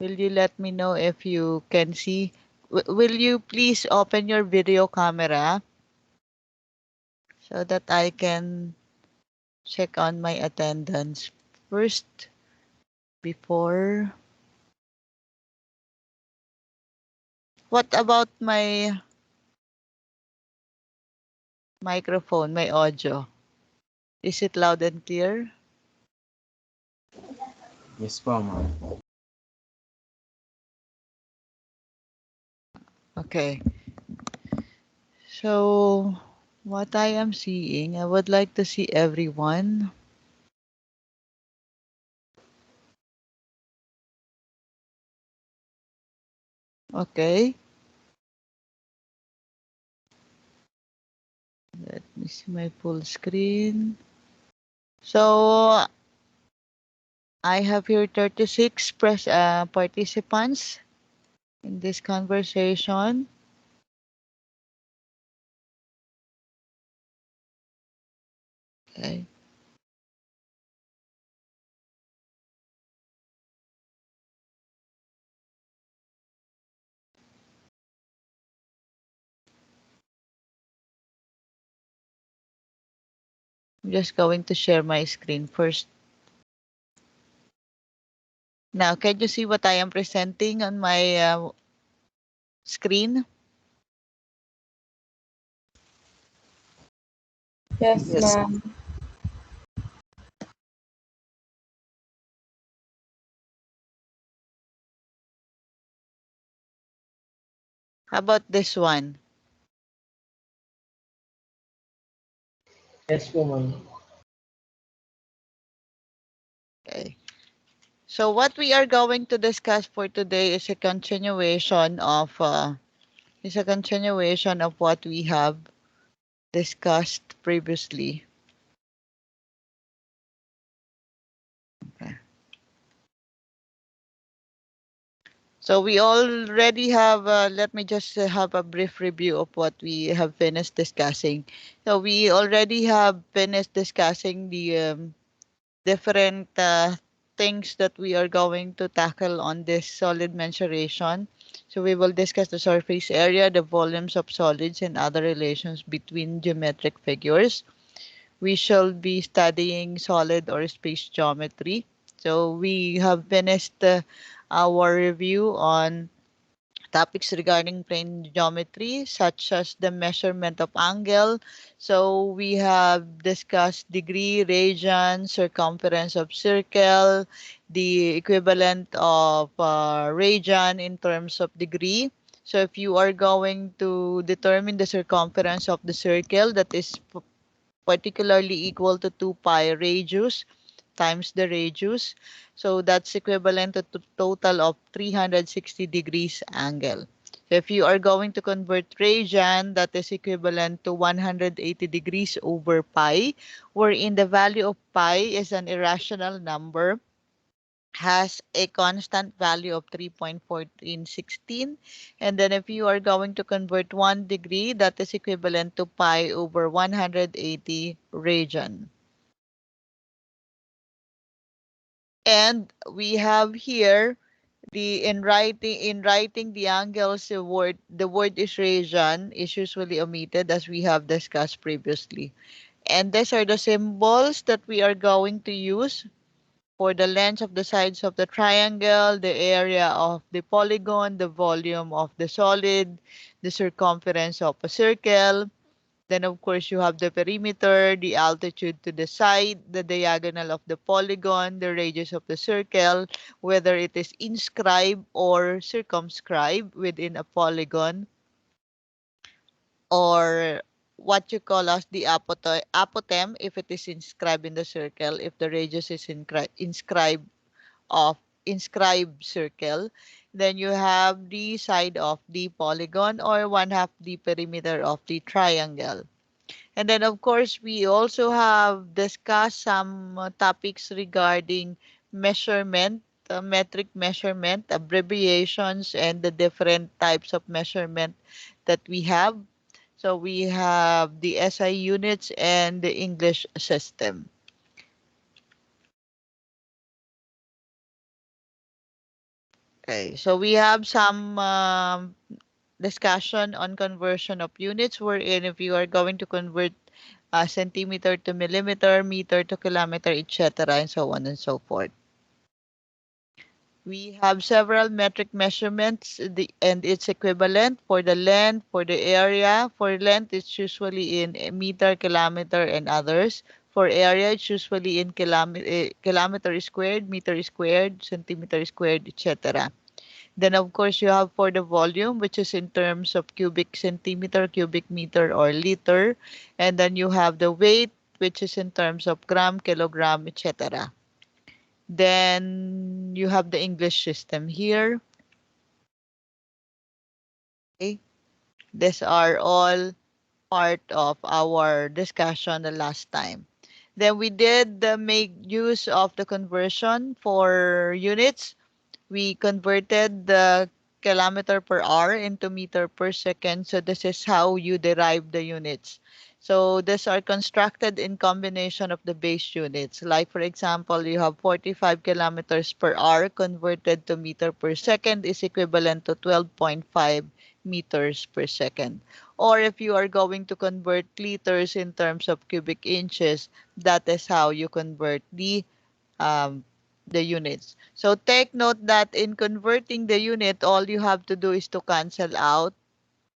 Will you let me know if you can see? Will you please open your video camera so that I can check on my attendance first before. What about my microphone, my audio? Is it loud and clear? Yes po, ma'am. Okay. So, what I am seeing, I would like to see everyone. Okay. Let me see my full screen. So, I have here 36 participants in this conversation. Okay. I'm just going to share my screen first. Now, can you see what I am presenting on my screen? Yes, Yes. ma'am. How about this one? Yes po, ma'am. Okay. So what we are going to discuss for today is a continuation of what we have discussed previously. Okay. So we already have, let me just have a brief review of what we have finished discussing. So we already have finished discussing the different things that we are going to tackle on this solid mensuration. So we will discuss the surface area, the volumes of solids, and other relations between geometric figures. We shall be studying solid or space geometry. So we have finished our review on topics regarding plane geometry, such as the measurement of angle. So we have discussed degree, radian, circumference of circle, the equivalent of radian in terms of degree. So if you are going to determine the circumference of the circle, that is particularly equal to 2 pi radius times the radius. So that's equivalent to total of 360 degrees angle. So if you are going to convert radian, that is equivalent to 180 degrees over pi, wherein the value of pi is an irrational number, has a constant value of 3.1416. And then if you are going to convert 1 degree, that is equivalent to pi over 180 radian. And we have here the in writing the angles, the word is radian is usually omitted as we have discussed previously. And these are the symbols that we are going to use for the length of the sides of the triangle, the area of the polygon, the volume of the solid, the circumference of a circle. Then, of course, you have the perimeter, the altitude to the side, the diagonal of the polygon, the radius of the circle, whether it is inscribed or circumscribed within a polygon, or what you call as the apotem if it is inscribed in the circle, if the radius is inscribed of inscribed circle. Then you have the side of the polygon, or one half the perimeter of the triangle. And then, of course, we also have discussed some topics regarding measurement, metric measurement, abbreviations, and the different types of measurement that we have. So we have the SI units and the English system. Okay, so we have some discussion on conversion of units wherein if you are going to convert centimeter to millimeter, meter to kilometer, etc., and so on and so forth. We have several metric measurements and its equivalent for the length, for the area. For length, it's usually in meter, kilometer, and others. For area, it's usually in kilometer squared, meter squared, centimeter squared, etc. Then, of course, you have for the volume, which is in terms of cubic centimeter, cubic meter, or liter. And then you have the weight, which is in terms of gram, kilogram, etc. Then you have the English system here. Okay. These are all part of our discussion the last time. Then we did make use of the conversion for units. We converted the kilometer per hour into meter per second. So this is how you derive the units. So these are constructed in combination of the base units. Like for example, you have 45 kilometers per hour converted to meter per second is equivalent to 12.5 meters per second. Or if you are going to convert liters in terms of cubic inches, that is how you convert um, the units. So take note that in converting the unit, all you have to do is to cancel out,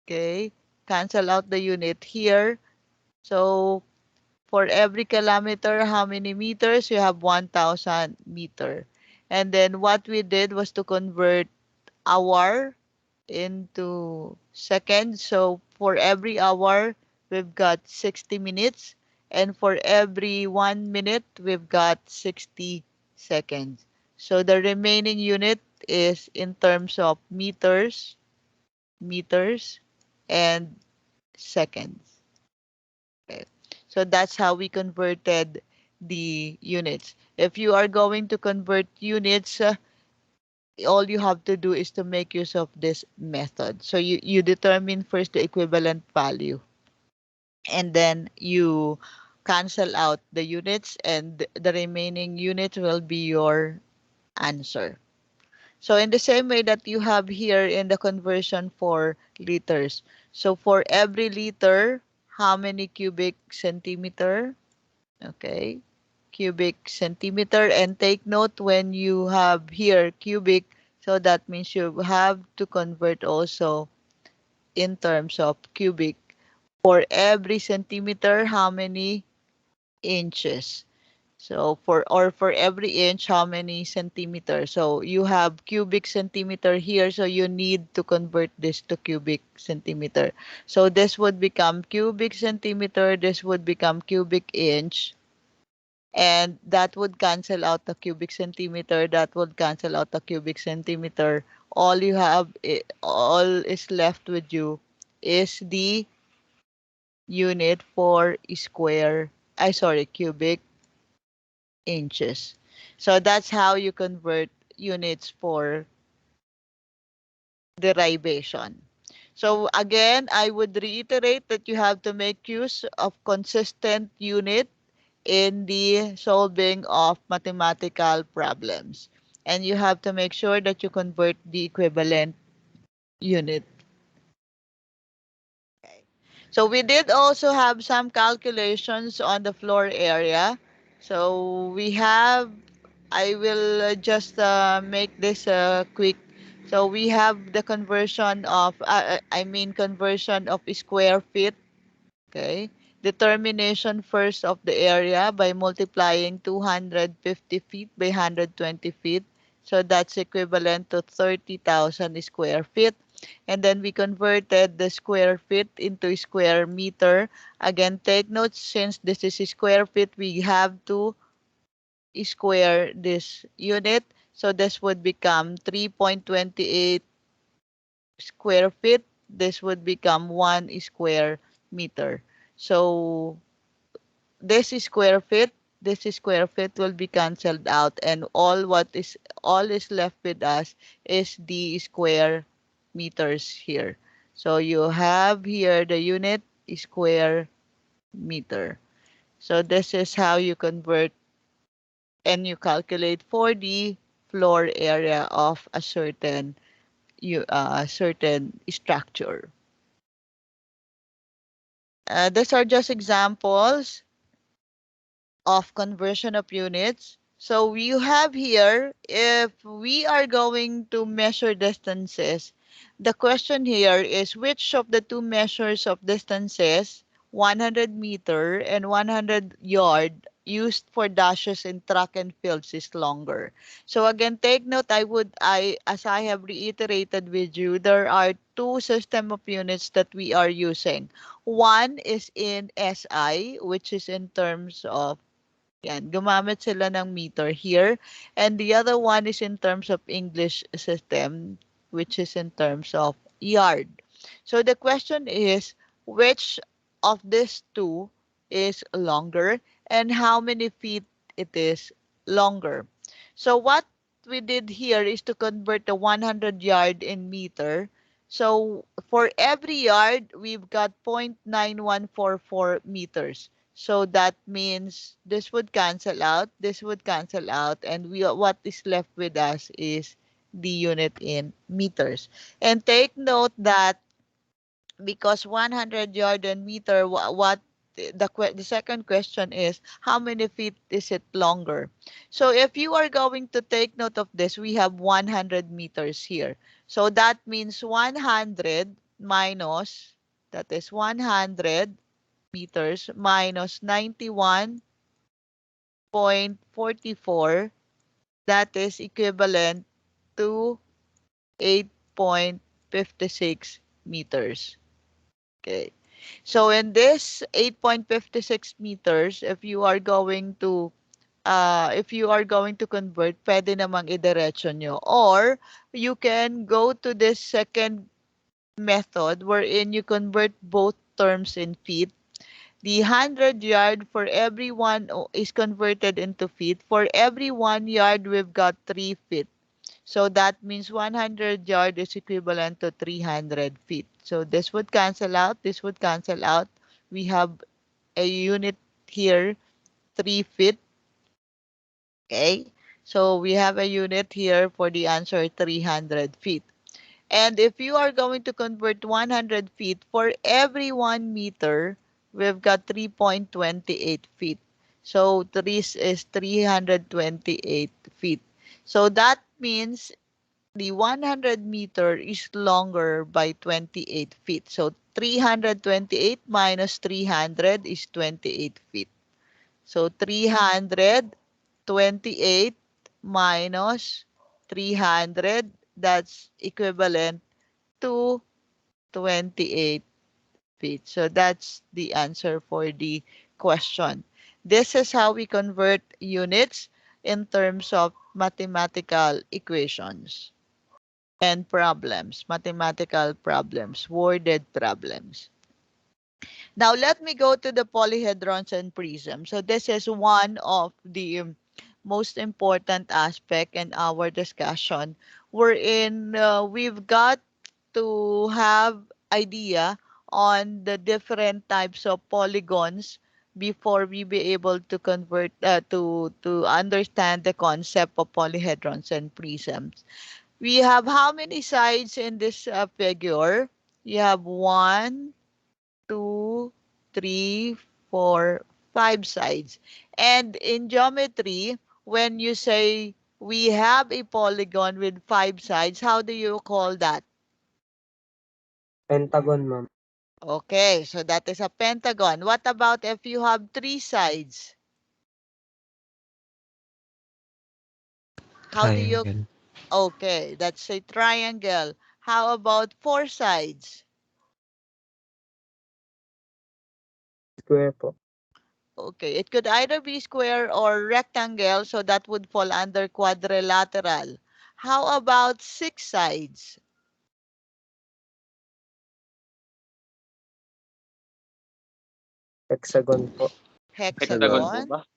okay? Cancel out the unit here. So for every kilometer, how many meters? You have 1,000 meter. And then what we did was to convert hour into seconds. So for every hour, we've got 60 minutes. And for every 1 minute, we've got 60 seconds. So the remaining unit is in terms of meters, and seconds. Okay. So that's how we converted the units. If you are going to convert units, all you have to do is to make use of this method. So you determine first the equivalent value and then you cancel out the units and the remaining unit will be your answer. So in the same way that you have here in the conversion for liters. So for every liter, how many cubic centimeter? Okay, cubic centimeter. And take note when you have here cubic, so that means you have to convert also in terms of cubic. For every centimeter, how many inches? So for every inch, how many centimeters? So you have cubic centimeter here, so you need to convert this to cubic centimeter. So this would become cubic centimeter, this would become cubic inch, and that would cancel out the cubic centimeter, that would cancel out the cubic centimeter. All you have, all is left with you is the unit for square, cubic inches. So that's how you convert units for derivation. So again, I would reiterate that you have to make use of consistent unit in the solving of mathematical problems. And you have to make sure that you convert the equivalent unit. Okay. So we did also have some calculations on the floor area. So we have, I will just make this quick. So we have the conversion of, conversion of square feet. Okay. Determination first of the area by multiplying 250 feet by 120 feet. So that's equivalent to 30,000 square feet. And then we converted the square feet into square meter. Again, take note, since this is square feet, we have to square this unit. So this would become 3.28 square feet. This would become 1 square meter. So this square feet will be canceled out, and all is left with us is the square meters here. So you have here the unit square meter. So this is how you convert and you calculate for the floor area of a certain structure. These are just examples of conversion of units. So you have here, if we are going to measure distances, the question here is which of the two measures of distances, 100-meter and 100-yard, used for dashes in track and fields is longer. So again, take note, as I have reiterated with you, there are two system of units that we are using. One is in SI, which is in terms of yan, gumamit sila ng meter here. And the other one is in terms of English system, which is in terms of yard. So the question is, which of these two is longer and how many feet it is longer? So what we did here is to convert the 100 yard in meter. So for every yard, we've got 0.9144 meters. So that means this would cancel out, this would cancel out, and what is left with us is the unit in meters. And take note that because 100 yard and meter, what the second question is, how many feet is it longer? So if you are going to take note of this, we have 100 meters here. So that means 100 minus, that is 100 meters minus 91.44, that is equivalent to 8.56 meters. Okay. So in this 8.56 meters, if you are going to convert, pwede namang idiretso nyo. Or you can go to this second method wherein you convert both terms in feet. The 100 yard for every one is converted into feet. For every 1 yard, we've got 3 feet. So that means 100 yard is equivalent to 300 feet. So this would cancel out. This would cancel out. We have a unit here, 3 feet. Okay. So we have a unit here for the answer, 300 feet. And if you are going to convert 100 feet, for every 1 meter, we've got 3.28 feet. So this is 328 feet. So that means the 100 meter is longer by 28 feet. So 328 minus 300 is 28 feet. So 328 minus 300, that's equivalent to 28 feet. So that's the answer for the question. This is how we convert units in terms of mathematical equations and problems, mathematical problems, worded problems. Now let me go to the polyhedrons and prisms. So this is one of the most important aspect in our discussion, wherein we've got to have idea on the different types of polygons before we be able to convert to understand the concept of polyhedrons and prisms. We have how many sides in this figure? You have 1, 2, 3, 4, 5 sides. And in geometry, when you say we have a polygon with 5 sides, how do you call that? Pentagon, ma'am. Okay, so that is a pentagon. What about if you have 3 sides? How do you... Triangle. Okay, that's a triangle. How about 4 sides? Square po. Okay, it could either be square or rectangle, so that would fall under quadrilateral. How about 6 sides? Hexagon po. Hexagon Hexagon. po Hexagon. ba?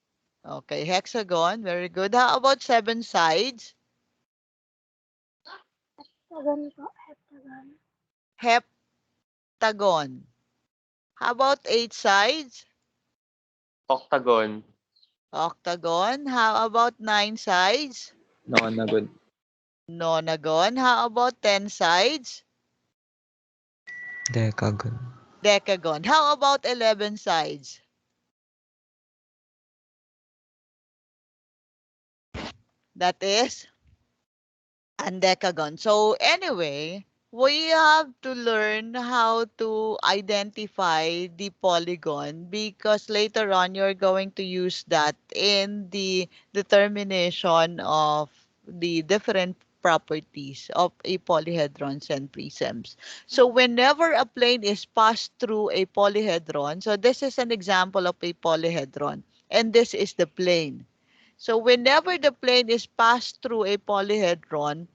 Okay, hexagon. Very good. How about 7 sides? Hexagon po, hexagon. Heptagon. How about 8 sides? Octagon. Octagon. How about 9 sides? Nonagon. Nonagon. How about 10 sides? Decagon. Decagon. How about 11 sides? That is Undecagon. So anyway, we have to learn how to identify the polygon because later on you're going to use that in the determination of the different properties of a polyhedrons and prisms. So whenever a plane is passed through a polyhedron, so this is an example of a polyhedron, and this is the plane. So whenever the plane is passed through a polyhedron,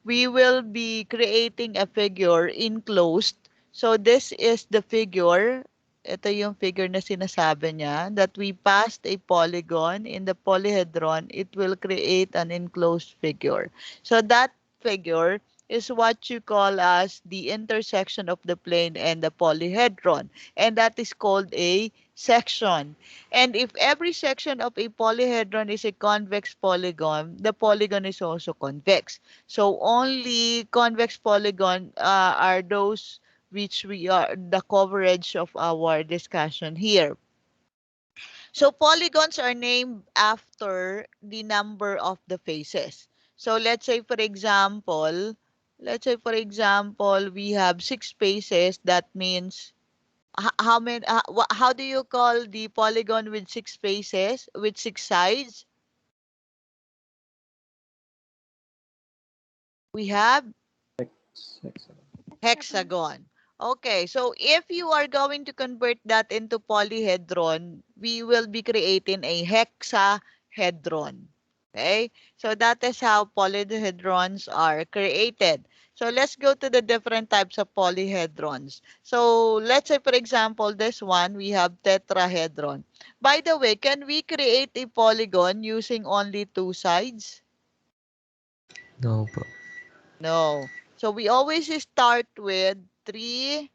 we will be creating a figure enclosed. So this is the figure. Ito yung figure na sinasabi niya that we passed a polygon in the polyhedron, it will create an enclosed figure. So that figure is what you call as the intersection of the plane and the polyhedron. And that is called a section. And if every section of a polyhedron is a convex polygon, the polygon is also convex. So only convex polygon are those which we are the coverage of our discussion here. So polygons are named after the number of the faces. So let's say for example, we have 6 faces. That means how many? How do you call the polygon with 6 faces with 6 sides? We have Hexagon. hexagon. Okay, so if you are going to convert that into polyhedron, we will be creating a hexahedron. Okay, so that is how polyhedrons are created. So let's go to the different types of polyhedrons. So let's say, for example, this one, we have tetrahedron. By the way, can we create a polygon using only 2 sides? No po. No. So we always start with three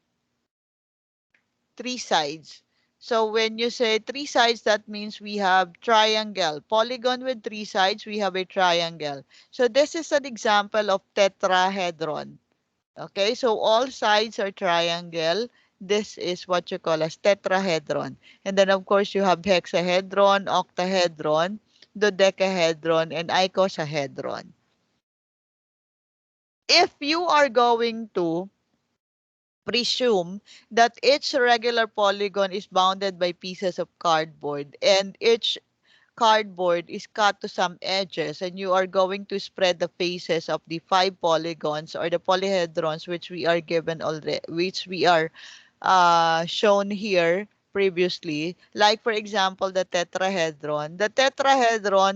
sides. So when you say 3 sides, that means we have triangle. Polygon with 3 sides, we have a triangle. So this is an example of tetrahedron. Okay, so all sides are triangle. This is what you call as tetrahedron. And then of course you have hexahedron, octahedron, dodecahedron, and icosahedron. If you are going to presume that each regular polygon is bounded by pieces of cardboard and each cardboard is cut to some edges and you are going to spread the faces of the 5 polygons or the polyhedrons which we are given already, which we are shown here previously, like for example the tetrahedron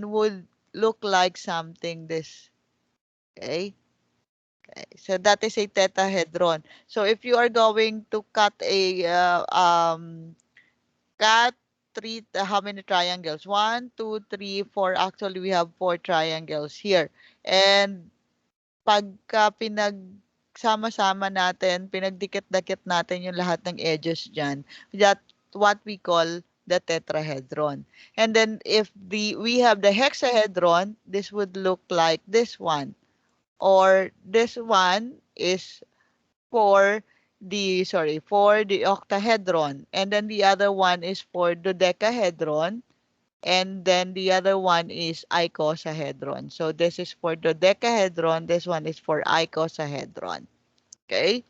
would look like something this. Okay. So that is a tetrahedron. So if you are going to cut a cut how many triangles? One, two, three, four. Actually, we have 4 triangles here. And pagka pinagsama-sama natin, pinagdikit-dakit natin yung lahat ng edges dyan, that what we call the tetrahedron. And then if we have the hexahedron, this would look like this one. Or this one is for the octahedron, and then the other one is for dodecahedron, and then the other one is icosahedron. So this is for dodecahedron, this one is for icosahedron. Okay.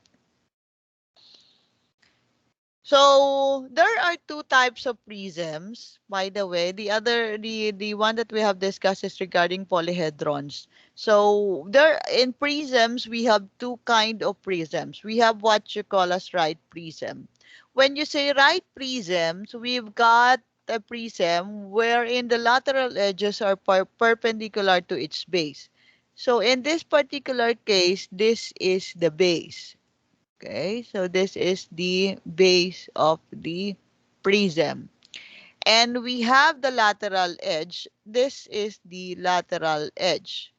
So there are 2 types of prisms. By the way, the one that we have discussed is regarding polyhedrons. So there in prisms we have 2 kind of prisms. We have what you call as right prism. When you say right prisms, we've got a prism wherein the lateral edges are perpendicular to its base. So in this particular case, this is the base. Okay, so this is the base of the prism. And we have the lateral edge. This is the lateral edge.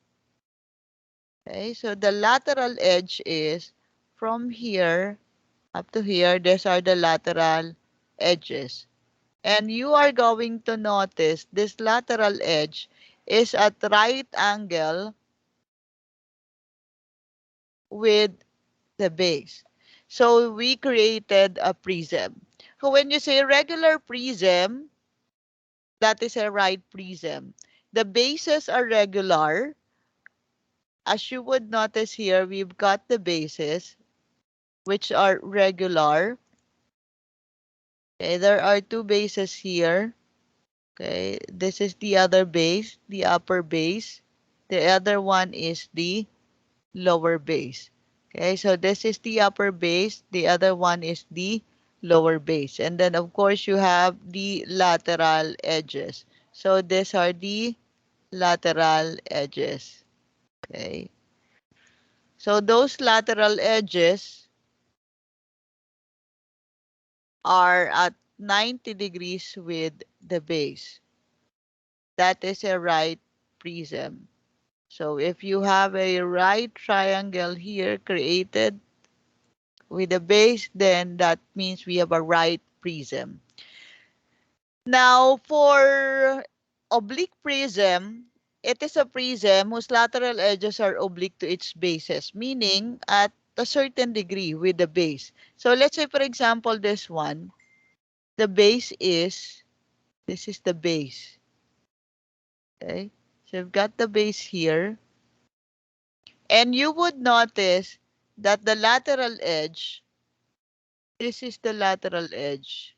Okay, so the lateral edge is from here up to here. These are the lateral edges. And you are going to notice this lateral edge is at right angle with the base. So we created a prism. So when you say regular prism, that is a right prism. The bases are regular. As you would notice here, we've got the bases, which are regular. Okay, there are two bases here. Okay, this is the other base, the upper base. The other one is the lower base. Okay, so this is the upper base. The other one is the lower base. And then, of course, you have the lateral edges. So these are the lateral edges. Okay, so those lateral edges are at 90 degrees with the base. That is a right prism. So if you have a right triangle here created with a base, then that means we have a right prism. Now, for oblique prism, it is a prism whose lateral edges are oblique to its bases, meaning at a certain degree with the base. So let's say, for example, this one, the base is, this is the base. Okay, so you've got the base here. And you would notice that the lateral edge, this is the lateral edge.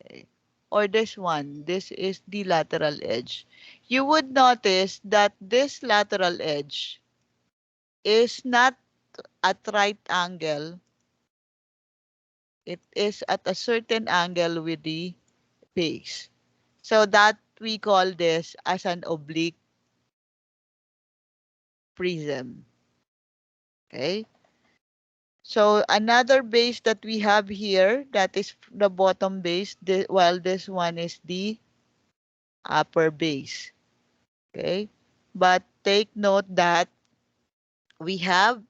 Okay. Or this one, this is the lateral edge. You would notice that this lateral edge is not at right angle. It is at a certain angle with the base. So that we call this as an oblique prism. Okay. So another base that we have here, that is the bottom base, while this one is the upper base. Okay. But take note that we have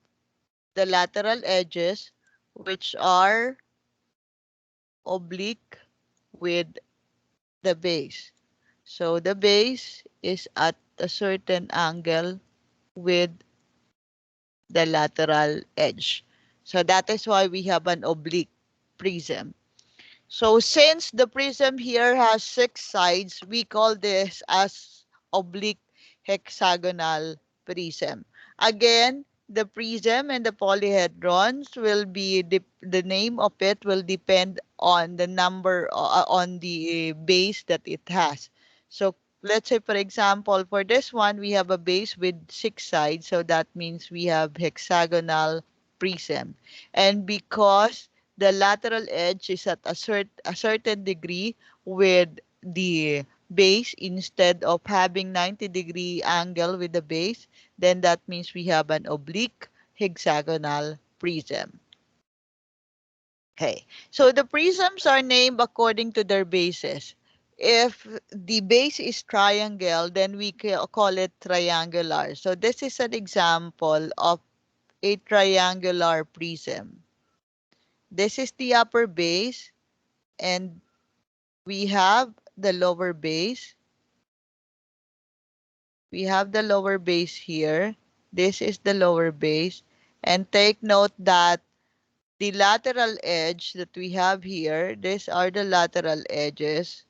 the lateral edges, which are oblique with the base. So the base is at a certain angle with the lateral edge. So that is why we have an oblique prism. So since the prism here has 6 sides, we call this as oblique hexagonal prism. Again, the prism and the polyhedrons will be, the name of it will depend on the number, on the base that it has. So let's say, for example, for this one, we have a base with 6 sides. So that means we have hexagonal prism. And because the lateral edge is at a certain degree with the base, instead of having 90-degree angle with the base, then that means we have an oblique hexagonal prism. Okay, so the prisms are named according to their bases. If the base is triangle, then we call it triangular. So this is an example of a triangular prism. This is the upper base, and we have the lower base. We have the lower base here. This is the lower base. And take note that the lateral edge that we have here, these are the lateral edges.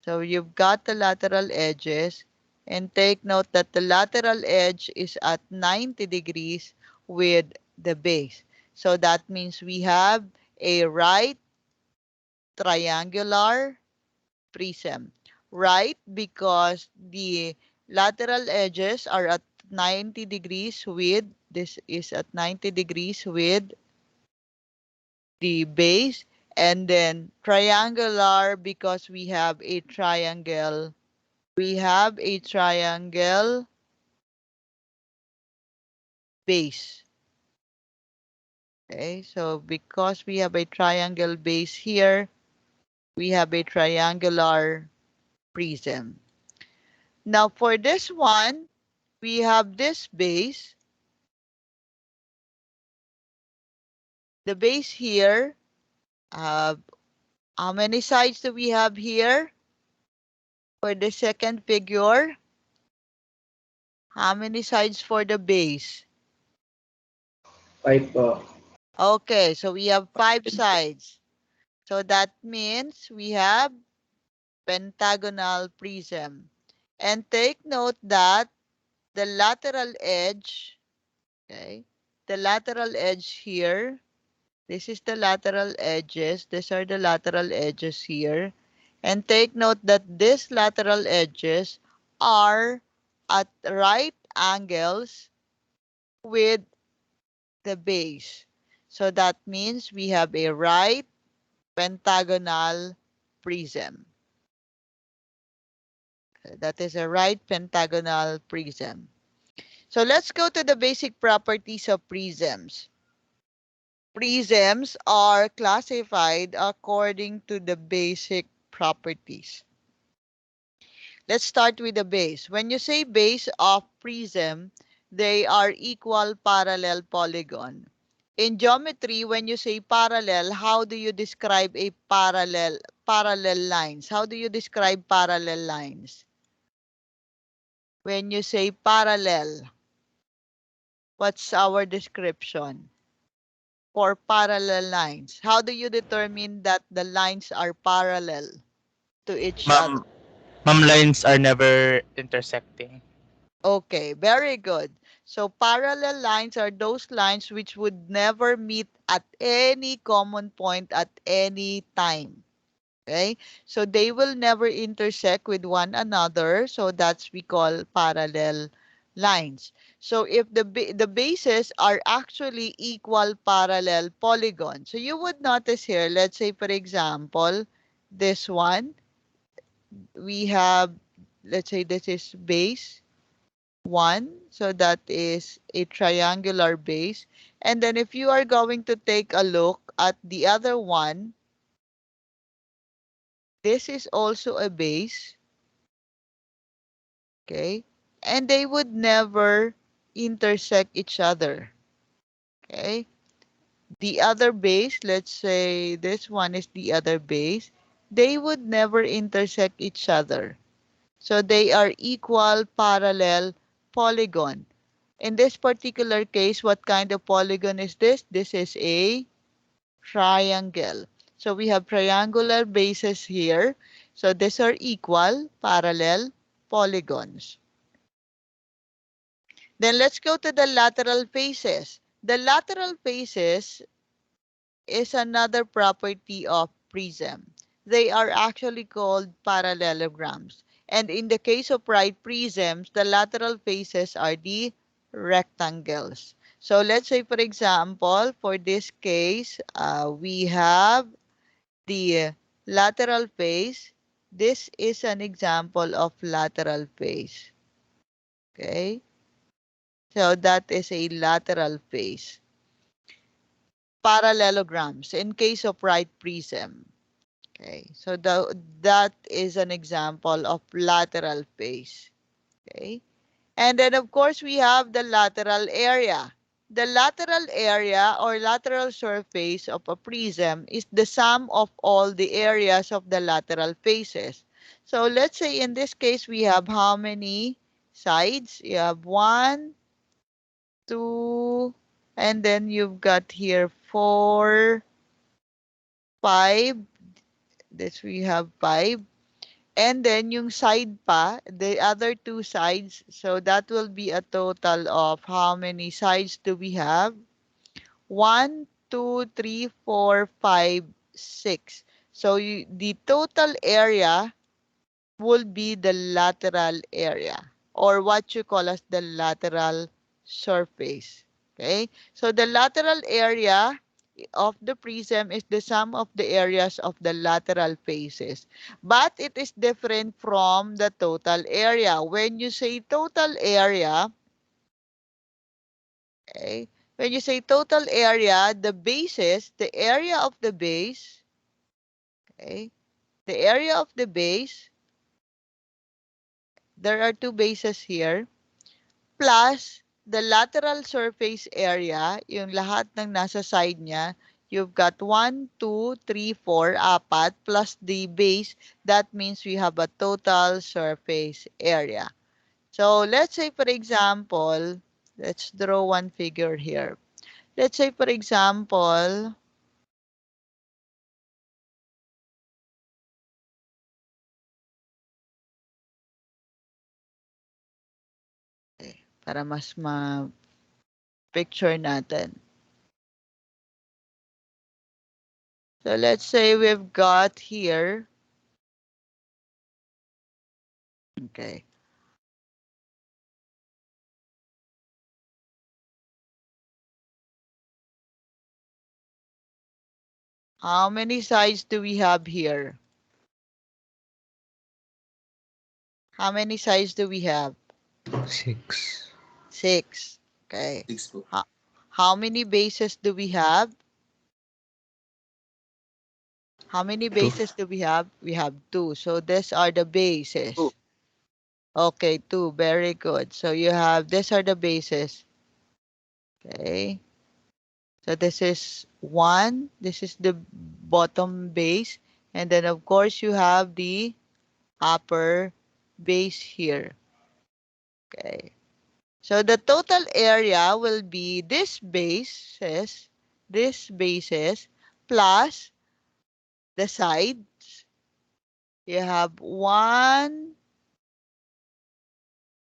So you've got the lateral edges. And take note that the lateral edge is at 90 degrees with the base. So that means we have a right triangular prism. Right, because the lateral edges are at 90 degrees with, this is at 90 degrees with the base, and then triangular because we have a triangle. We have a triangle base. Okay, so because we have a triangle base here, we have a triangular prism. Now for this one, we have this base. The base here, how many sides do we have here for the second figure? How many sides for the base? 5 po. Okay, so we have 5 sides. So that means we have pentagonal prism. And take note that the lateral edge, okay, the lateral edge here, this is the lateral edges. These are the lateral edges here. And take note that these lateral edges are at right angles with the base. So that means we have a right pentagonal prism. That is a right pentagonal prism. So let's go to the basic properties of prisms. Prisms are classified according to the basic properties. Let's start with the base. When you say base of prism, they are equal parallel polygon. In geometry, when you say parallel, how do you describe a parallel lines? How do you describe parallel lines? When you say parallel, what's our description for parallel lines? How do you determine that the lines are parallel to each other? Ma'am, lines are never intersecting. Okay, very good. So parallel lines are those lines which would never meet at any common point at any time. Okay, so they will never intersect with one another. So that's we call parallel lines. So if the bases are actually equal parallel polygons, so you would notice here, let's say for example, this one, we have, let's say this is base 1, so that is a triangular base. And then if you are going to take a look at the other one, this is also a base, okay? And they would never intersect each other, okay? The other base, let's say this one is the other base, they would never intersect each other. So they are equal parallel polygon. In this particular case, what kind of polygon is this? This is a triangle. So we have triangular bases here. So these are equal parallel polygons. Then let's go to the lateral faces. The lateral faces is another property of prism. They are actually called parallelograms. And in the case of right prisms, the lateral faces are the rectangles. So let's say, for example, for this case, we have the lateral face. This is an example of lateral face. Okay, so that is a lateral face. Parallelograms in case of right prism. Okay, so that is an example of lateral face. Okay, and then of course we have the lateral area. The lateral area or lateral surface of a prism is the sum of all the areas of the lateral faces. So let's say in this case we have how many sides? You have 1, 2, and then you've got here 4, 5. This we have 5. And then yung side pa, the other 2 sides, so that will be a total of how many sides do we have? 1, 2, 3, 4, 5, 6. So the total area will be the lateral area or what you call as the lateral surface. Okay, so the lateral area of the prism is the sum of the areas of the lateral faces, but it is different from the total area. When you say total area, okay, when you say total area, the bases, the area of the base, okay, the area of the base, there are 2 bases here, plus the lateral surface area, yung lahat ng nasa side niya, you've got 1, 2, 3, 4, apat, plus the base. That means we have a total surface area. So let's say, for example, let's draw one figure here. Let's say, for example, para mas ma-picture natin. So let's say we've got here, okay, how many sides do we have here? How many sides do we have? 6. 6. Okay. 6 po. How many bases do we have? How many 2. bases do we have? We have 2. So these are the bases. 2. Okay, 2. Very good. So you have, these are the bases. Okay. So this is 1. This is the bottom base. And then, of course, you have the upper base here. Okay. So the total area will be this bases plus the sides. You have one,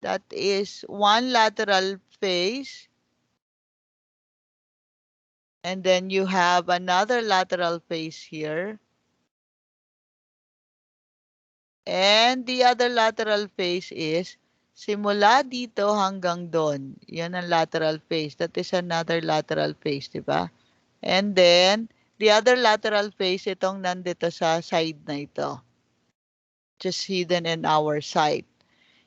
that is one lateral face, and then you have another lateral face here, and the other lateral face is simula dito hanggang doon. Yan ang lateral face. That is another lateral face, di ba? And then, the other lateral face, itong nandito sa side na ito. Just hidden in our side.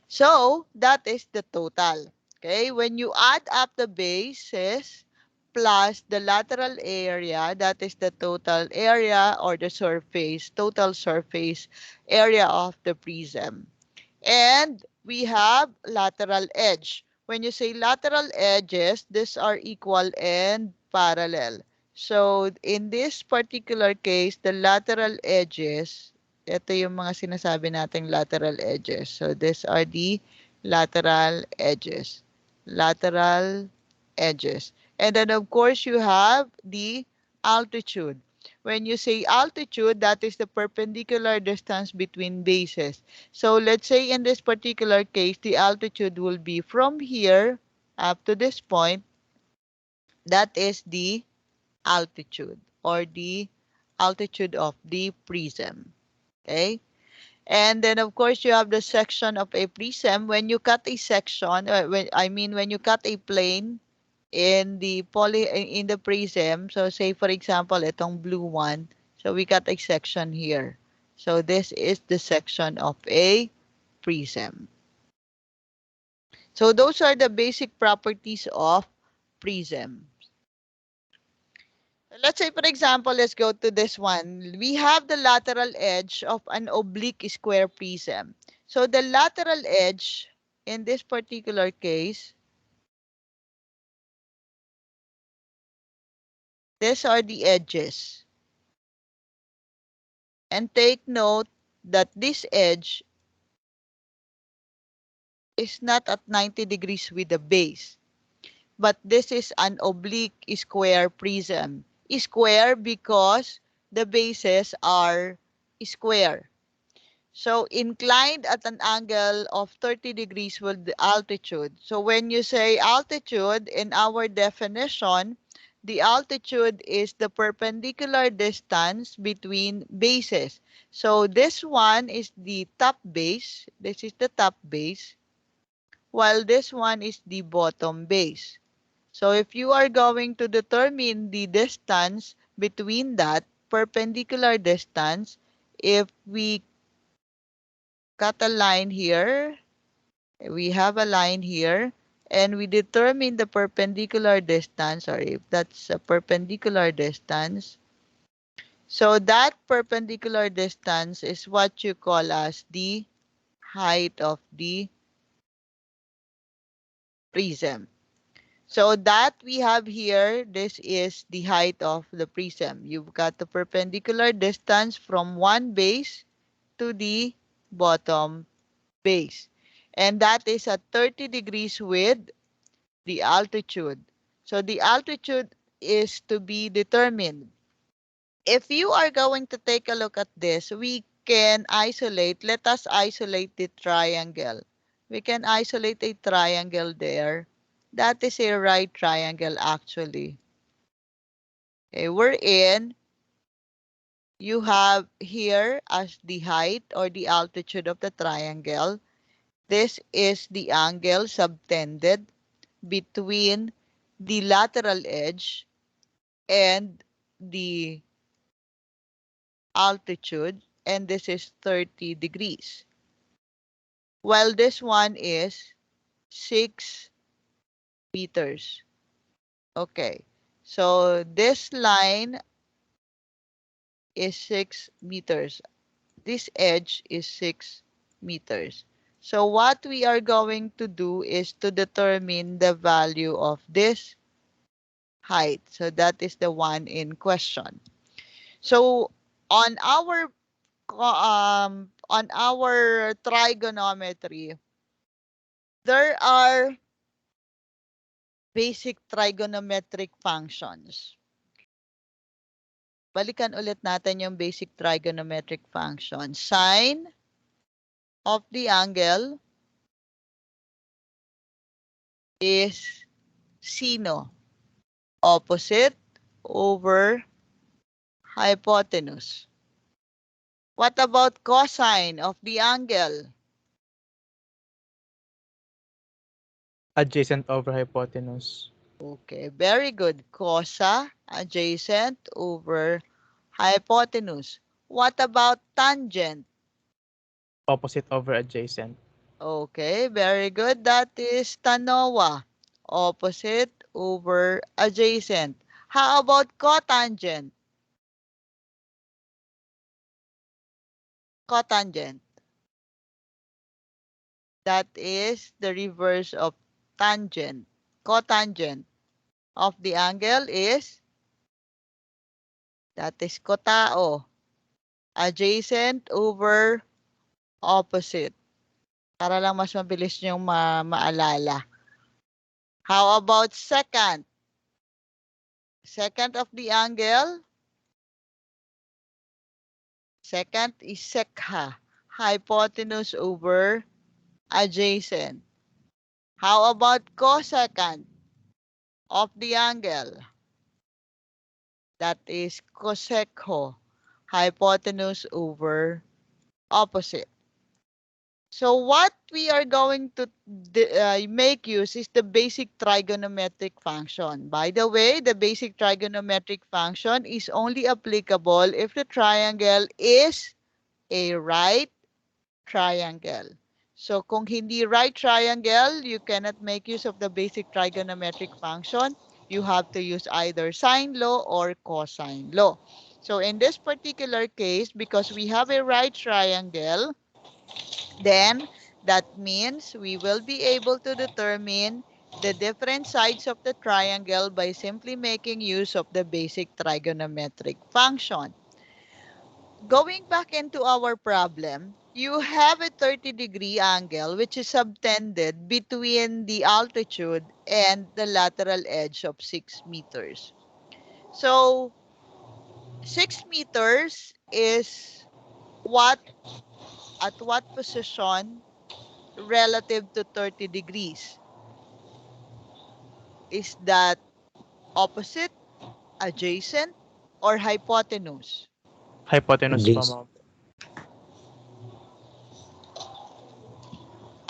So, that is the total. Okay, when you add up the bases plus the lateral area, that is the total area or the surface, total surface area of the prism. And we have lateral edge. When you say lateral edges, these are equal and parallel. So, in this particular case, the lateral edges, ito yung mga sinasabi nating lateral edges. So, these are the lateral edges. Lateral edges. And then, of course, you have the altitude. When you say altitude, that is the perpendicular distance between bases. So let's say in this particular case, the altitude will be from here up to this point. That is the altitude or the altitude of the prism. Okay. And then of course you have the section of a prism. When you cut a section, when you cut a plane in the in the prism, so say for example itong blue one, so we cut a section here. So this is the section of a prism. So those are the basic properties of prism. Let's say, for example, let's go to this one. We have the lateral edge of an oblique square prism. So the lateral edge in this particular case, these are the edges. And take note that this edge is not at 90 degrees with the base, but this is an oblique square prism. Square because the bases are square. So inclined at an angle of 30 degrees with the altitude. So when you say altitude in our definition, the altitude is the perpendicular distance between bases. So this one is the top base. This is the top base, while this one is the bottom base. So if you are going to determine the distance between that perpendicular distance, if we cut a line here, we have a line here, and we determine the perpendicular distance, or if that's a perpendicular distance. So that perpendicular distance is what you call as the height of the prism. So that we have here, this is the height of the prism. You've got the perpendicular distance from one base to the bottom base. And that is at 30 degrees with the altitude. So the altitude is to be determined. If you are going to take a look at this, we can isolate, let us isolate the triangle. We can isolate a triangle there. That is a right triangle actually. Okay, we're in. You have here as the height or the altitude of the triangle. This is the angle subtended between the lateral edge and the altitude, and this is 30 degrees. While this one is 6 meters. Okay, so this line is 6 meters. This edge is 6 meters. So what we are going to do is to determine the value of this height. So that is the one in question. So on our trigonometry, there are basic trigonometric functions. Balikan ulit natin yung basic trigonometric function. Sine of the angle is sino? Opposite over hypotenuse. What about cosine of the angle? Adjacent over hypotenuse. Okay, very good. Cosa, adjacent over hypotenuse. What about tangent? Opposite over adjacent. Okay, very good. That is tanoa. Opposite over adjacent. How about cotangent? Cotangent. That is the reverse of tangent. Cotangent of the angle is, that is kotao. Adjacent over opposite. Para lang mas mabilis niyong maalala. How about secant? Secant of the angle? Secant is sekha. Hypotenuse over adjacent. How about cosecant of the angle? That is cosecho. Hypotenuse over opposite. So what we are going to make use is the basic trigonometric function. By the way, the basic trigonometric function is only applicable if the triangle is a right triangle. So kung hindi right triangle, you cannot make use of the basic trigonometric function. You have to use either sine law or cosine law. So in this particular case, because we have a right triangle, then that means we will be able to determine the different sides of the triangle by simply making use of the basic trigonometric function. Going back into our problem, you have a 30-degree angle which is subtended between the altitude and the lateral edge of 6 meters. So 6 meters is what, at what position relative to 30 degrees? Is that opposite, adjacent, or hypotenuse? Hypotenuse po, Adjacent. ma'am.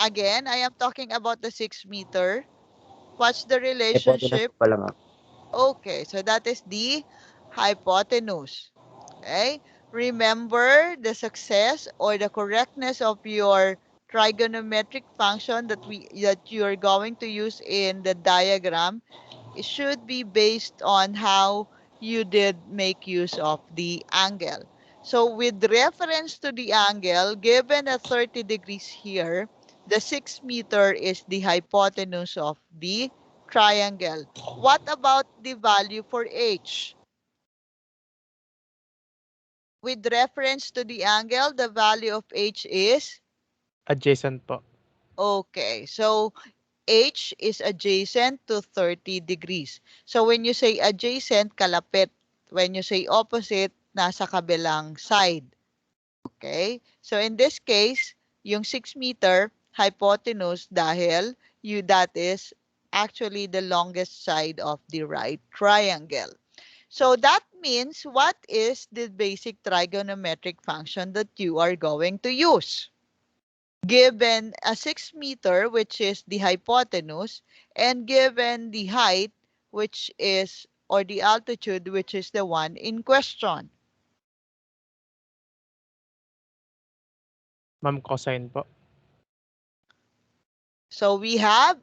Again, I am talking about the 6 meter. What's the Hypotenuse relationship? po pala, ma'am. Okay, so that is the hypotenuse. Okay, remember the success or the correctness of your trigonometric function that you are going to use in the diagram. It should be based on how you did make use of the angle. So with reference to the angle, given a 30 degrees here, the 6 meter is the hypotenuse of the triangle. What about the value for h? With reference to the angle, the value of h is, Adjacent po. Okay, so H is adjacent to 30 degrees. So when you say adjacent, kalapit. When you say opposite, nasa kabilang side. Okay? So in this case, yung 6 meter hypotenuse dahil that is actually the longest side of the right triangle. So that means what is the basic trigonometric function that you are going to use? Given a 6 meter, which is the hypotenuse, and given the height, which is, or the altitude, which is the one in question. Ma'am, cosine po. So we have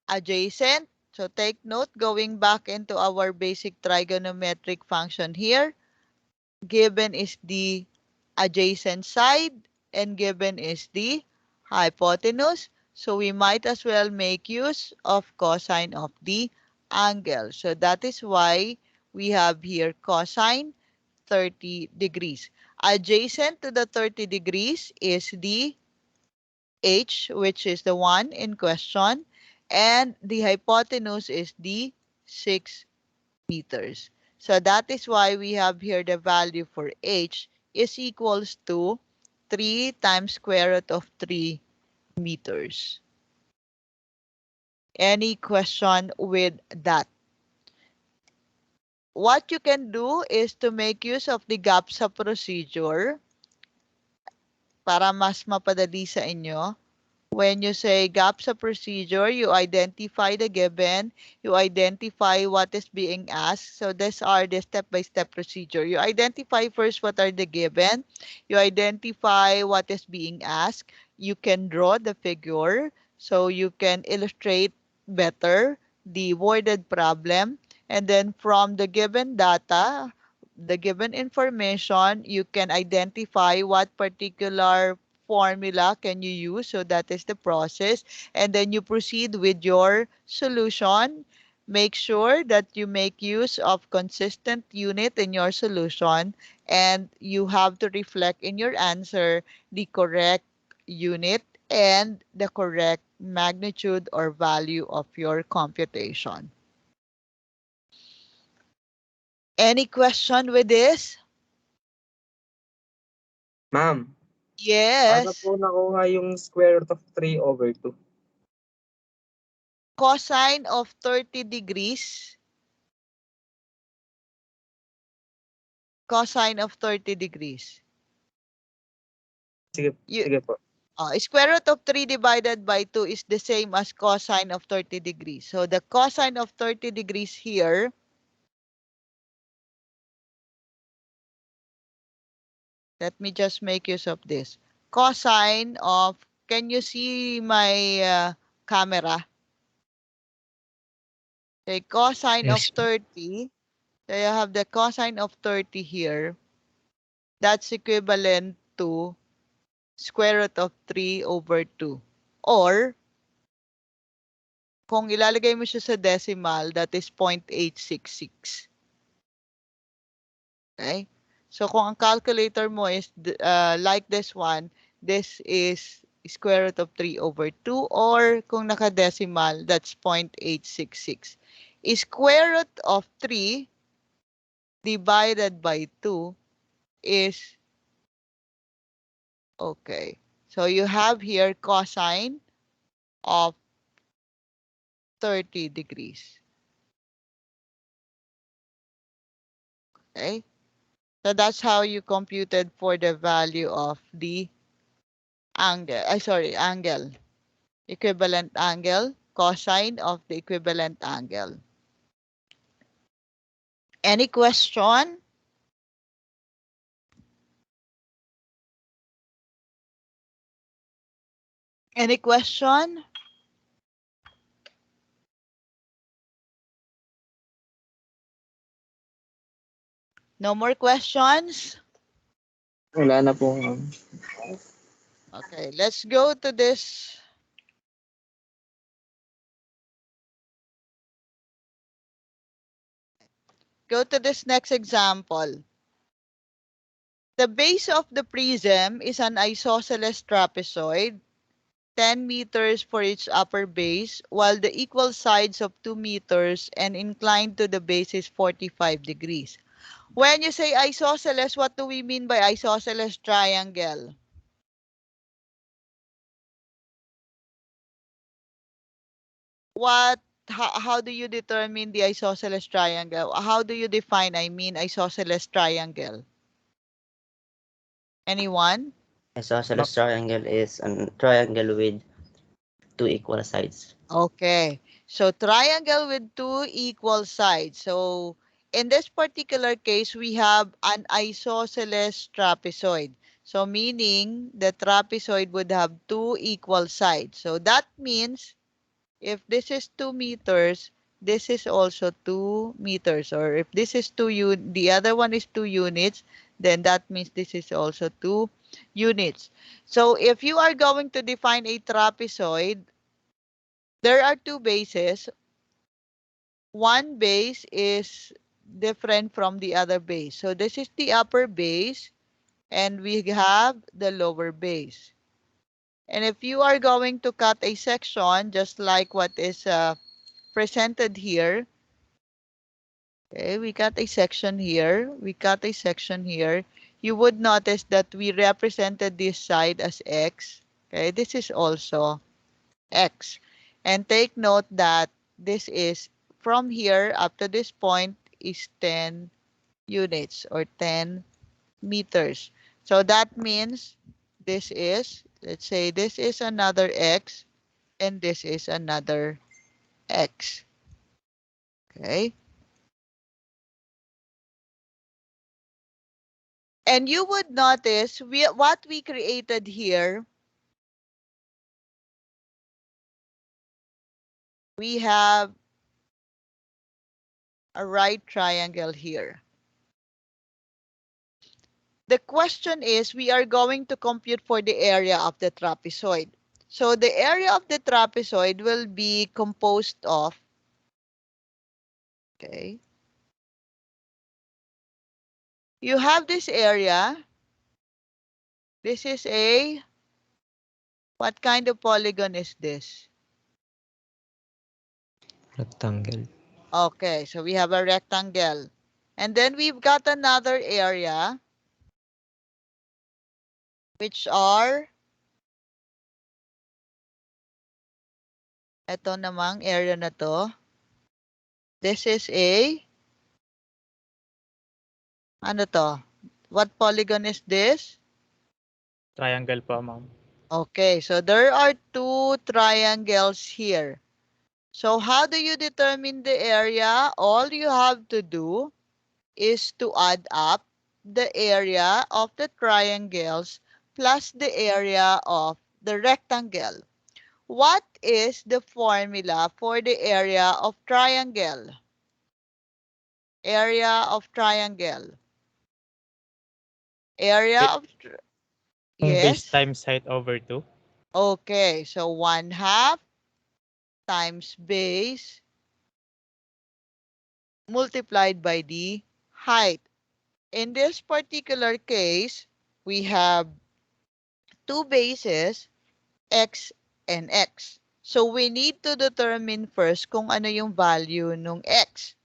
adjacent. So take note, going back into our basic trigonometric function here, given is the adjacent side and given is the hypotenuse. So we might as well make use of cosine of the angle. So that is why we have here cosine 30 degrees. Adjacent to the 30 degrees is the H, which is the one in question, and the hypotenuse is the 6 meters. So that is why we have here the value for H is equals to 3 times square root of 3 meters. Any question with that? What you can do is to make use of the GAPSA procedure para mas mapadali sa inyo. When you say GAPSA procedure, you identify the given, you identify what is being asked. So these are the step-by-step procedure. You identify first what are the given, you identify what is being asked, you can draw the figure, so you can illustrate better the worded problem, and then from the given data, the given information, you can identify what particular formula can you use. So that is the process. And then you proceed with your solution. Make sure that you make use of consistent unit in your solution, and you have to reflect in your answer the correct unit and the correct magnitude or value of your computation. Any question with this? Ma'am, paano Yes. po nakuha yung square root of 3/2? Cosine of 30 degrees. Cosine of 30 degrees. Sige, sige po. Square root of 3 divided by 2 is the same as cosine of 30 degrees. So the cosine of 30 degrees here, let me just make use of this. Cosine of, can you see my camera? Okay, cosine of Yes. 30. So you have the cosine of 30 here. That's equivalent to square root of 3/2. Or, kung ilalagay mo siya sa decimal, that is 0.866. Okay? So kung ang calculator mo is like this one, this is square root of 3/2, or kung naka-decimal, that's 0.866. Square root of 3 divided by 2 is, okay, so you have here cosine of 30 degrees. Okay? So that's how you computed for the value of the angle. Angle. Equivalent angle, cosine of the equivalent angle. Any question? Any question? No more questions? Wala na po, ma'am. Okay, let's go to this. Go to this next example. The base of the prism is an isosceles trapezoid 10 meters for each upper base, while the equal sides of 2 meters and inclined to the base is 45 degrees. When you say isosceles, what do we mean by isosceles triangle? How do you determine the isosceles triangle? How do you define, isosceles triangle? Anyone? Isosceles triangle is a triangle with two equal sides. Okay. So triangle with two equal sides. So in this particular case, we have an isosceles trapezoid. So meaning the trapezoid would have two equal sides. So that means if this is 2 meters, this is also 2 meters. Or if this is the other one is 2 units, then that means this is also 2 units. So if you are going to define a trapezoid, there are two bases. One base is different from the other base. So this is the upper base and we have the lower base. And if you are going to cut a section, just like what is presented here, okay, we cut a section here, we cut a section here, you would notice that we represented this side as X. Okay, this is also X. And take note that this is from here up to this point is 10 units or 10 meters. So that means this is, let's say this is another X and this is another X. Okay. And you would notice what we created here, we have a right triangle here. The question is, we are going to compute for the area of the trapezoid. So the area of the trapezoid will be composed of, okay, you have this area. This is what kind of polygon is this? Rectangle. Okay, so we have a rectangle. And then we've got another area, which are, ito namang area na to. This is ano to? What polygon is this? Triangle po, ma'am. Okay, so there are two triangles here. So how do you determine the area? All you have to do is to add up the area of the triangles plus the area of the rectangle. What is the formula for the area of triangle? Area of triangle. Area of, Base yes. times height over 2. Okay, so 1/2 times base multiplied by the height. In this particular case, we have two bases, x and x. So we need to determine first kung ano yung value nung x.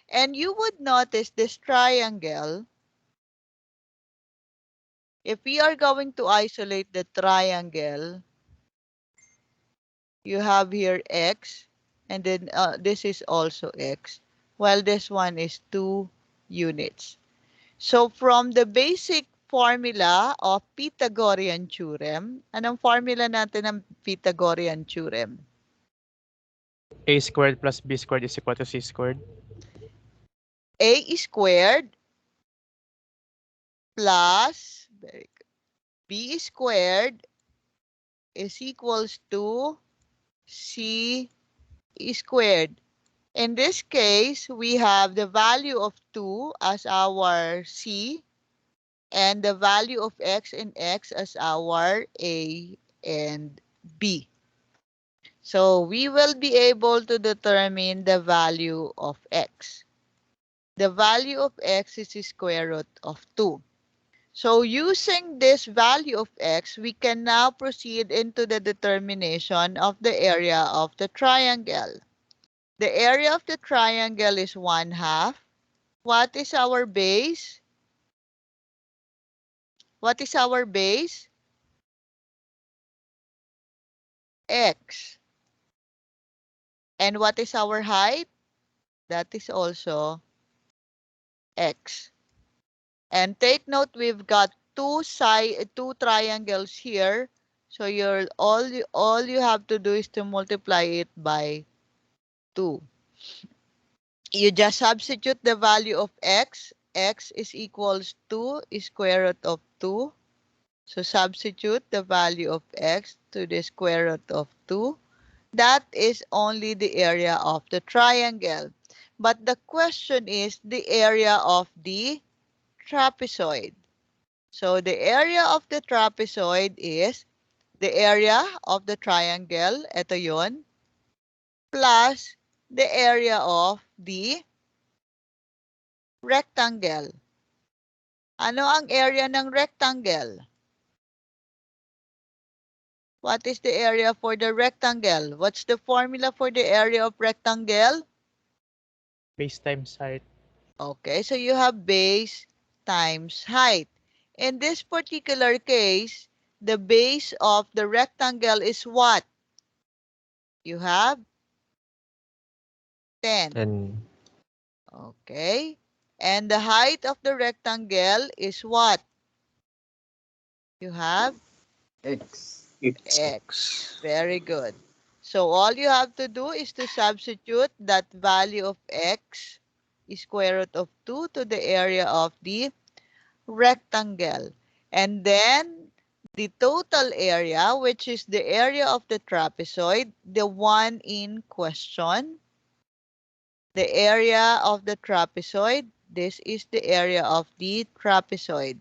And you would notice this triangle, if we are going to isolate the triangle, you have here x, and then this is also x, while this one is 2 units. So from the basic formula of Pythagorean theorem, anong formula natin ng Pythagorean theorem? A squared plus B squared is equal to C squared. A squared plus B squared is equals to C squared. In this case, we have the value of 2 as our C and the value of x and x as our A and B. So we will be able to determine the value of x. The value of x is the square root of 2. So using this value of x, we can now proceed into the determination of the area of the triangle. The area of the triangle is 1/2. What is our base? What is our base? X. And what is our height? That is also x. And take note, we've got two triangles here. So all you have to do is to multiply it by 2. You just substitute the value of x. X is equals to square root of 2. So substitute the value of x to the square root of 2. That is only the area of the triangle. But the question is the area of the trapezoid. So the area of the trapezoid is the area of the triangle, ito yun, plus the area of the rectangle. Ano ang area ng rectangle? What is the area for the rectangle? What's the formula for the area of rectangle? Base times height. Okay, so you have base times height. In this particular case, the base of the rectangle is what? You have 10. 10. Okay. And the height of the rectangle is what? You have X. x. Very good. So all you have to do is to substitute that value of x, square root of 2, to the area of the rectangle. And then the total area, which is the area of the trapezoid, the one in question, the area of the trapezoid, this is the area of the trapezoid.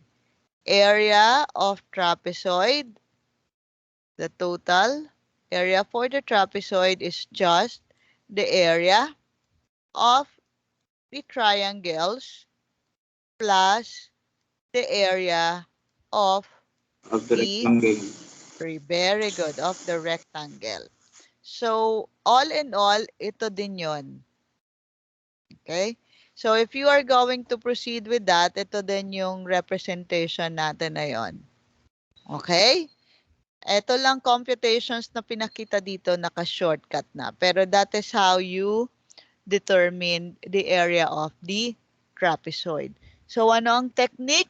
Area of trapezoid, the total area for the trapezoid is just the area of the triangles plus the area of the very good, of the rectangle. So, all in all, ito din yun. Okay? So, if you are going to proceed with that, ito din yung representation natin na yun. Okay? Ito lang computations na pinakita dito, naka-shortcut na. Pero that is how you determine the area of the trapezoid. So, ano ang technique?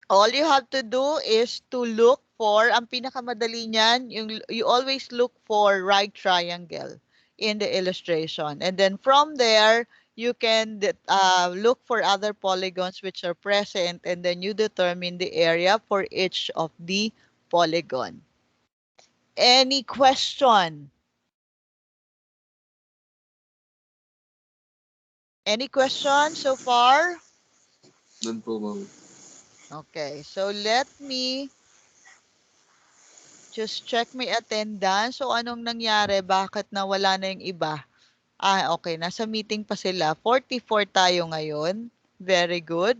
All you have to do is to look for, ang pinakamadali niyan, you always look for right triangle in the illustration. And then from there, you can look for other polygons which are present, and then you determine the area for each of the polygon. Any question? Any question so far? Doon po, ma'am. Okay, so let me just check my attendance. So anong nangyari? Bakit nawala na yung iba? Okay, nasa meeting pa sila. 44 tayo ngayon. Very good.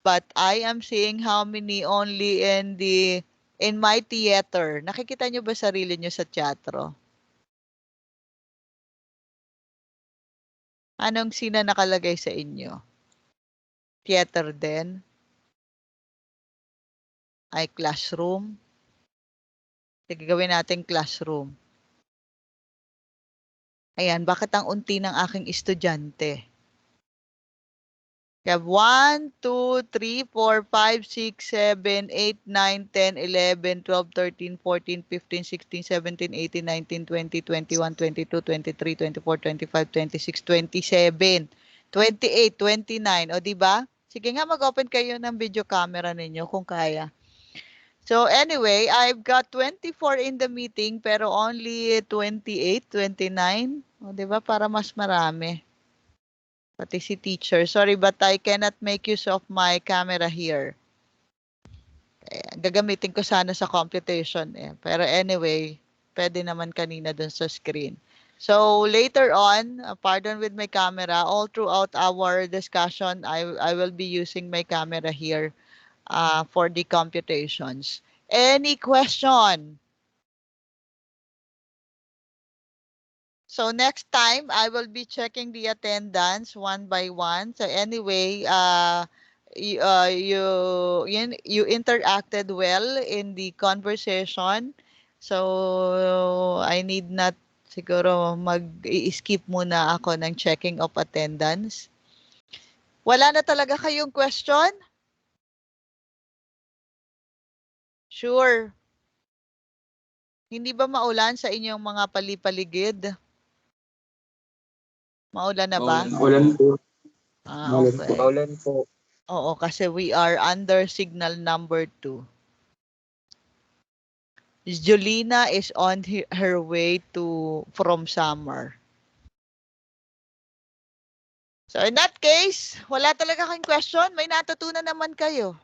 But I am seeing how many only in my theater. Nakikita nyo ba sarili nyo sa teatro? Anong sina nakalagay sa inyo? Theater din? Ay, classroom? Sige, gawin natin classroom. Ayan, bakit ang unti ng aking estudyante? We have 1, 2, 3, 4, 5, 6, 7, 8, 9, 10, 11, 12, 13, 14, 15, 16, 17, 18, 19, 20, 21, 22, 23, 24, 25, 26, 27, 28, 29. O, diba? Sige nga, mag-open kayo ng video camera ninyo kung kaya. So anyway, I've got 24 in the meeting pero only 28, 29. O, diba? Para mas marami. Pati si teacher. Sorry, but I cannot make use of my camera here. Gagamitin ko sana sa computation. Pero anyway, pwede naman kanina dun sa screen. So later on, pardon with my camera, all throughout our discussion, I will be using my camera here for the computations. Any question? So next time, I will be checking the attendance one by one. So anyway, you interacted well in the conversation. So I need not siguro mag-i-skip muna ako ng checking of attendance. Wala na talaga kayong question? Sure. Hindi ba maulan sa inyong mga palipaligid? Maulan na ba? Maulan po. Okay. Maulan po. Oo, kasi we are under signal number 2. Julina is on her way from summer. So in that case, wala talaga kayong question? May natutunan naman kayo.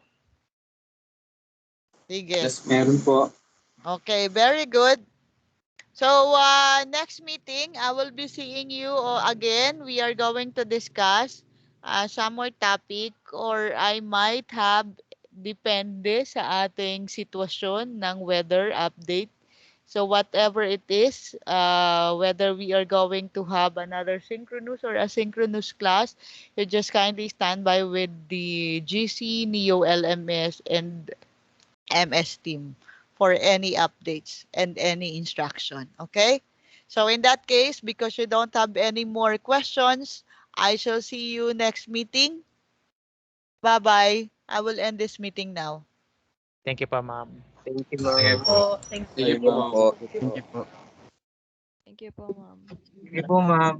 Sige. Yes, meron po. Okay, very good. So next meeting, I will be seeing you again. We are going to discuss some more topic, or I might have, depende sa ating sitwasyon ng weather update. So whatever it is, whether we are going to have another synchronous or asynchronous class, you just kindly stand by with the GC, Neo LMS, and MS team for any updates and any instruction. Okay? So in that case, because you don't have any more questions, I shall see you next meeting. Bye-bye. I will end this meeting now. Thank you pa, ma'am. Thank you, Sige ma'am. po. Thank Sige you po. po. Thank you po. Thank you po, ma'am. Sige po, ma'am.